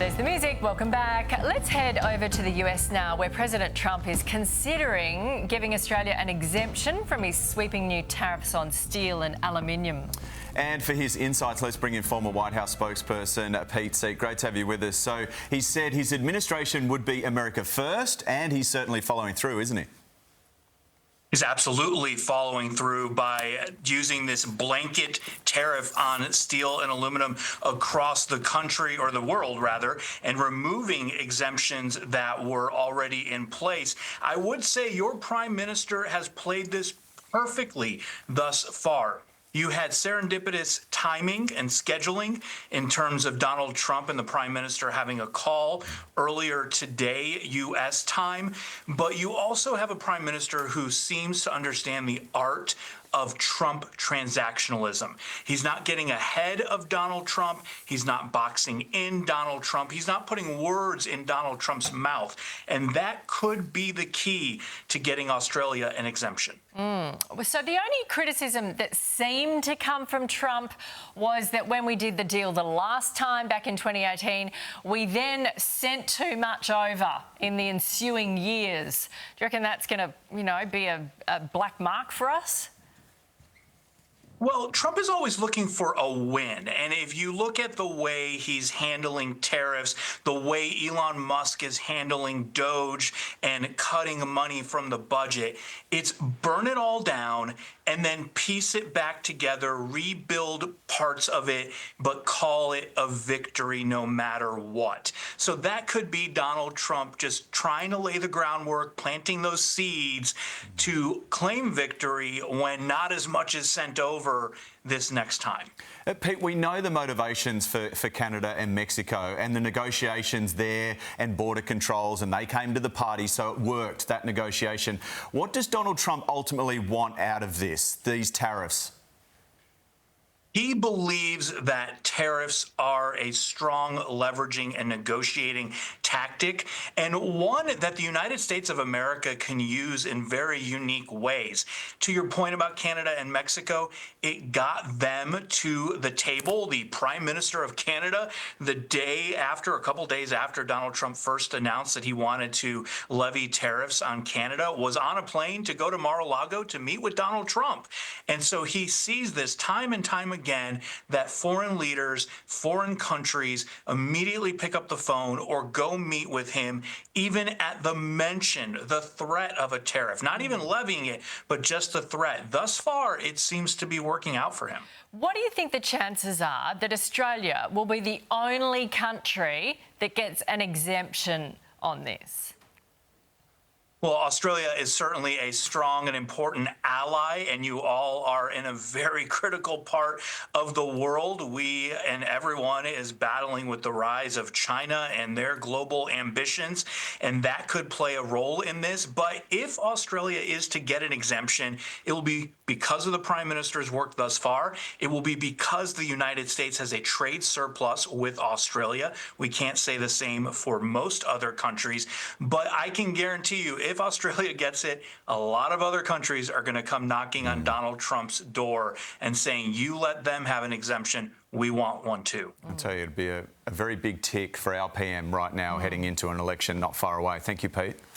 There's the music. Welcome back. Let's head over to the US now, where President Trump is considering giving Australia an exemption from his sweeping new tariffs on steel and aluminium. And for his insights, let's bring in former White House spokesperson Pete Seat. Great to have you with us. So he said his administration would be America first, and he's certainly following through, isn't he? Is absolutely following through by using this blanket tariff on steel and aluminum across the country, or the world rather, and removing exemptions that were already in place. I would say your prime minister has played this perfectly thus far. You had serendipitous timing and scheduling in terms of Donald Trump and the Prime Minister having a call earlier today, U.S. time. But you also have a Prime Minister who seems to understand the art of Trump transactionalism. He's not getting ahead of Donald Trump. He's not boxing in Donald Trump. He's not putting words in Donald Trump's mouth. And that could be the key to getting Australia an exemption. So the only criticism that seemed to come from Trump was that when we did the deal the last time back in 2018, we then sent too much over in the ensuing years. Do you reckon that's going to, be a black mark for us? Well, Trump is always looking for a win. And if you look at the way he's handling tariffs, the way Elon Musk is handling Doge and cutting money from the budget, it's burn it all down and then piece it back together, rebuild parts of it, but call it a victory no matter what. So that could be Donald Trump just trying to lay the groundwork, planting those seeds to claim victory when not as much is sent over this next time. Pete, we know the motivations for Canada and Mexico and the negotiations there and border controls, and they came to the party, so it worked, that negotiation. What does Donald Trump ultimately want out of these tariffs? He believes that tariffs are a strong leveraging and negotiating tactic, and one that the United States of America can use in very unique ways. To your point about Canada and Mexico, it got them to the table. The Prime Minister of Canada, a couple days after Donald Trump first announced that he wanted to levy tariffs on Canada, was on a plane to go to Mar-a-Lago to meet with Donald Trump. And so he sees this time and time again, that foreign leaders, foreign countries immediately pick up the phone or go meet with him, even at the mention, the threat of a tariff, not even levying it, but just the threat. Thus far, it seems to be working out for him. What do you think the chances are that Australia will be the only country that gets an exemption on this? Well, Australia is certainly a strong and important ally, and you all are in a very critical part of the world. We and everyone is battling with the rise of China and their global ambitions, and that could play a role in this. But if Australia is to get an exemption, it will be because of the Prime Minister's work thus far. It will be because the United States has a trade surplus with Australia. We can't say the same for most other countries, but I can guarantee you, if Australia gets it, a lot of other countries are going to come knocking on Donald Trump's door and saying, you let them have an exemption, we want one too. I'll tell you, it'd be a very big tick for our PM right now heading into an election not far away. Thank you, Pete.